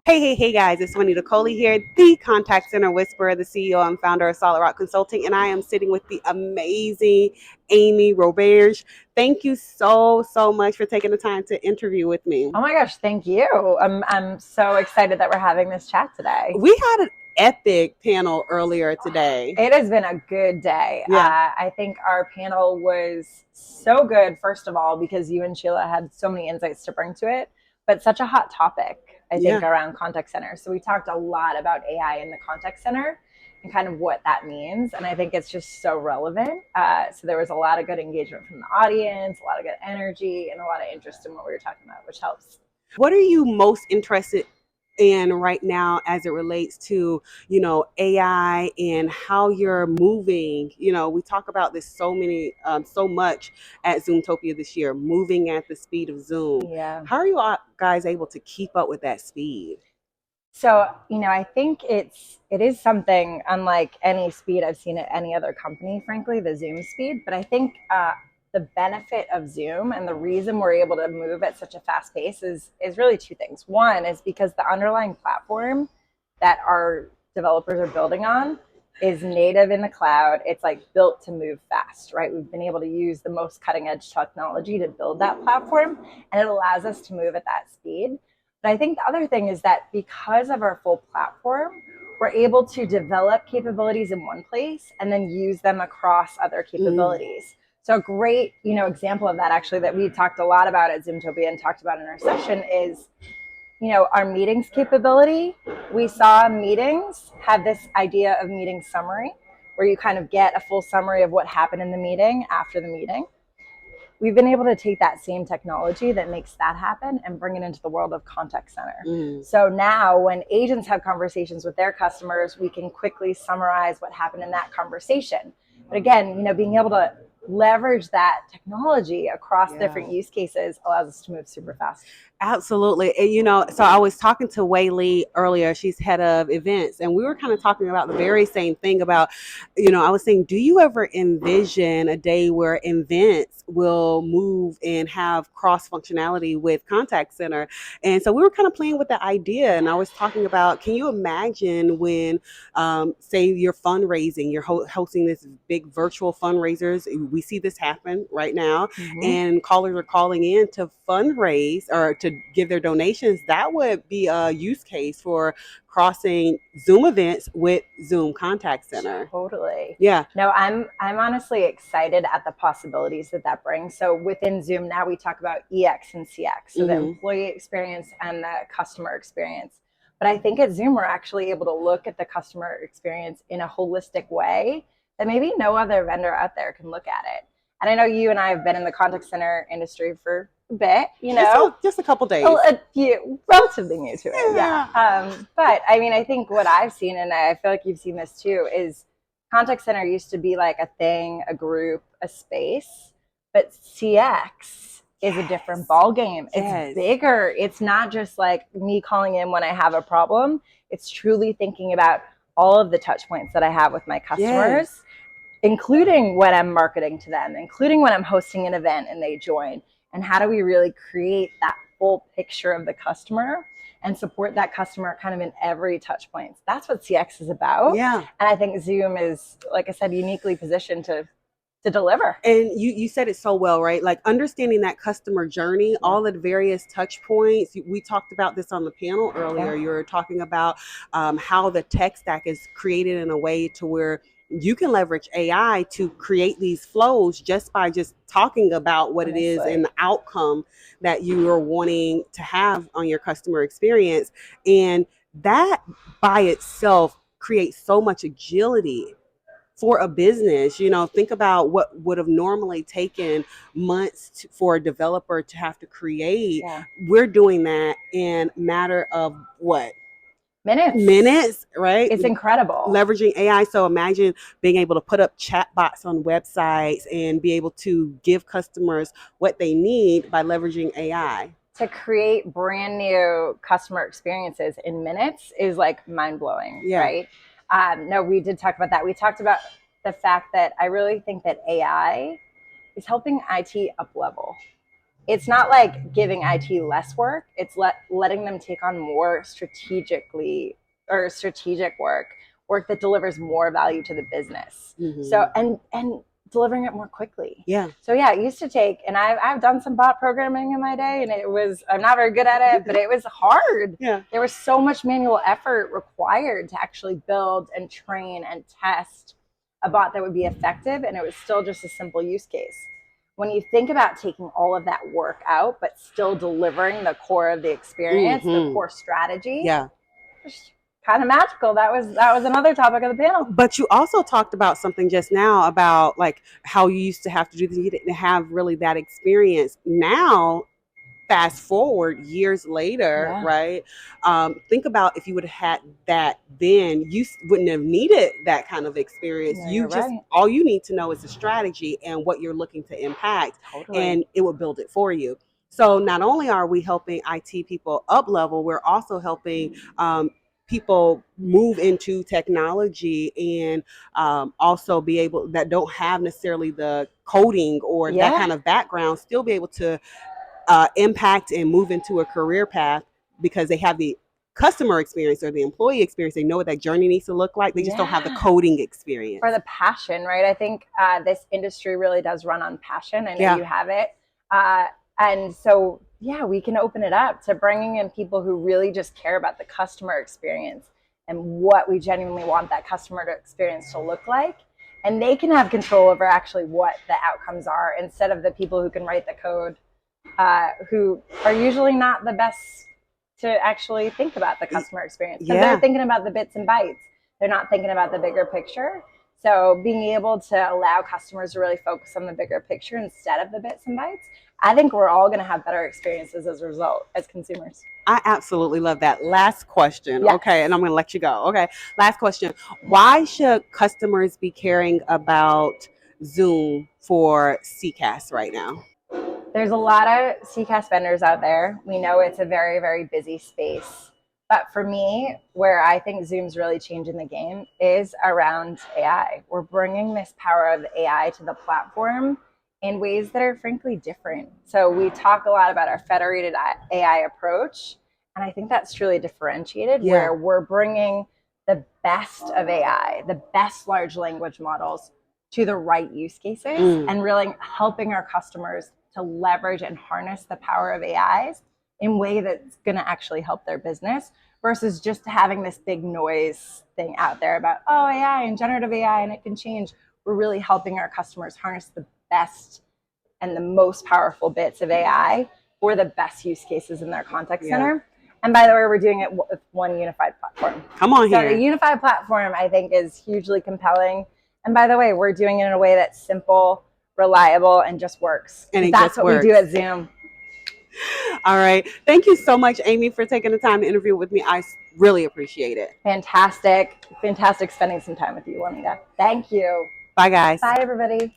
Hey guys, it's Juanita Coley here, the contact center whisperer, the CEO and founder of Solid Rock Consulting, and I am sitting with the amazing Amy Roberge. Thank you so much for taking the time to interview with me. Oh my gosh, thank you. I'm so excited that we're having this chat today. We had an epic panel earlier today. It has been a good day. Yeah. I think our panel was so good, first of all, because you and Sheila had so many insights to bring to it, but such a hot topic, I think, around contact center. So we talked a lot about AI in the contact center and kind of what that means. And I think it's just so relevant. So there was a lot of good engagement from the audience, a lot of good energy, and a lot of interest in what we were talking about, which helps. What are you most interested in right now as it relates to, AI and how you're moving? We talk about this so much at Zoomtopia this year, moving at the speed of Zoom. Yeah. How are you guys able to keep up with that speed? So, I think it is something unlike any speed I've seen at any other company, frankly, the Zoom speed. But I think the benefit of Zoom and the reason we're able to move at such a fast pace is really two things. One is because the underlying platform that our developers are building on is native in the cloud. It's like built to move fast, right? We've been able to use the most cutting edge technology to build that platform, and it allows us to move at that speed. But I think the other thing is that because of our full platform, we're able to develop capabilities in one place and then use them across other capabilities. So a great, example of that actually that we talked a lot about at Zoomtopia and talked about in our session is, our meetings capability. We saw meetings have this idea of meeting summary, where you kind of get a full summary of what happened in the meeting after the meeting. We've been able to take that same technology that makes that happen and bring it into the world of contact center. So now when agents have conversations with their customers, we can quickly summarize what happened in that conversation. But again, being able to leverage that technology across different use cases allows us to move super fast. Absolutely. And, so I was talking to Wei Lee earlier. She's head of events, and we were kind of talking about the very same thing about, I was saying, do you ever envision a day where events will move and have cross functionality with contact center? And so we were kind of playing with the idea, and I was talking about, can you imagine when, say you're fundraising, you're hosting this big virtual fundraisers. We see this happen right now, and callers are calling in to fundraise or to give their donations. That would be a use case for crossing Zoom events with Zoom contact center. Totally. Yeah. No, I'm honestly excited at the possibilities that brings. So within Zoom now we talk about EX and CX, so the employee experience and the customer experience. But I think at Zoom we're actually able to look at the customer experience in a holistic way that maybe no other vendor out there can look at it. And I know you and I have been in the contact center industry for a bit, just a couple days. A few, relatively new to it, yeah. But I mean, I think what I've seen, and I feel like you've seen this too, is contact center used to be like a thing, a group, a space, but CX is a different ball game. It's bigger. It's not just like me calling in when I have a problem. It's truly thinking about all of the touch points that I have with my customers, including when I'm marketing to them, including when I'm hosting an event and they join. And how do we really create that full picture of the customer and support that customer kind of in every touch point? That's what CX is about. Yeah. And I think Zoom is, like I said, uniquely positioned to deliver. And you said it so well, right? Like understanding that customer journey, all the various touch points. We talked about this on the panel earlier. You were talking about how the tech stack is created in a way to where you can leverage AI to create these flows just by just talking about what it is and the outcome that you are wanting to have on your customer experience. And that by itself creates so much agility for a business. Think about what would have normally taken months for a developer to have to create. We're doing that in a matter of what? Minutes, right? It's incredible. Leveraging AI. So imagine being able to put up chatbots on websites and be able to give customers what they need by leveraging AI. To create brand new customer experiences in minutes is like mind-blowing, right? No, we did talk about that. We talked about the fact that I really think that AI is helping IT up level. it's not like giving IT less work. It's letting them take on more strategic work that delivers more value to the business. So and delivering it more quickly. Yeah. So yeah, it used to take, and I've done some bot programming in my day, and I'm not very good at it, but it was hard. Yeah. There was so much manual effort required to actually build and train and test a bot that would be effective, and it was still just a simple use case. When you think about taking all of that work out, but still delivering the core of the experience, the core strategy, yeah, kind of magical. That was another topic of the panel. But you also talked about something just now about like how you used to have to do this. You didn't have really that experience. Now, fast forward years later, right? Think about if you would have had that then, you wouldn't have needed that kind of experience. No, you just, right. all you need to know is the strategy and what you're looking to impact, and it will build it for you. So not only are we helping IT people up level, we're also helping people move into technology and also be able, that don't have necessarily the coding or that kind of background, still be able to impact and move into a career path because they have the customer experience or the employee experience. They know what that journey needs to look like. They just don't have the coding experience. Or the passion, right? I think this industry really does run on passion. I know you have it. And so, yeah, we can open it up to bringing in people who really just care about the customer experience and what we genuinely want that customer experience to look like. And they can have control over actually what the outcomes are instead of the people who can write the code, who are usually not the best to actually think about the customer experience because they're thinking about the bits and bytes. They're not thinking about the bigger picture. So being able to allow customers to really focus on the bigger picture instead of the bits and bytes, I think we're all going to have better experiences as a result as consumers. I absolutely love that. Last question. Okay. And I'm going to let you go. Okay. Last question. Why should customers be caring about Zoom for CCaaS right now? There's a lot of CCaaS vendors out there. We know it's a very, very busy space. But for me, where I think Zoom's really changing the game is around AI. We're bringing this power of AI to the platform in ways that are frankly different. So we talk a lot about our federated AI approach, and I think that's truly differentiated, where we're bringing the best of AI, the best large language models to the right use cases and really helping our customers to leverage and harness the power of AIs in a way that's going to actually help their business versus just having this big noise thing out there about, oh, AI and generative AI and it can change. We're really helping our customers harness the best and the most powerful bits of AI for the best use cases in their contact center. And by the way, we're doing it with one unified platform. Come on here. So the unified platform, I think, is hugely compelling. And by the way, we're doing it in a way that's simple, reliable, and just works. And that's what we do at Zoom. All right. Thank you so much, Amy, for taking the time to interview with me. I really appreciate it. Fantastic. Fantastic spending some time with you, Juanita. Thank you. Bye, guys. Bye, everybody.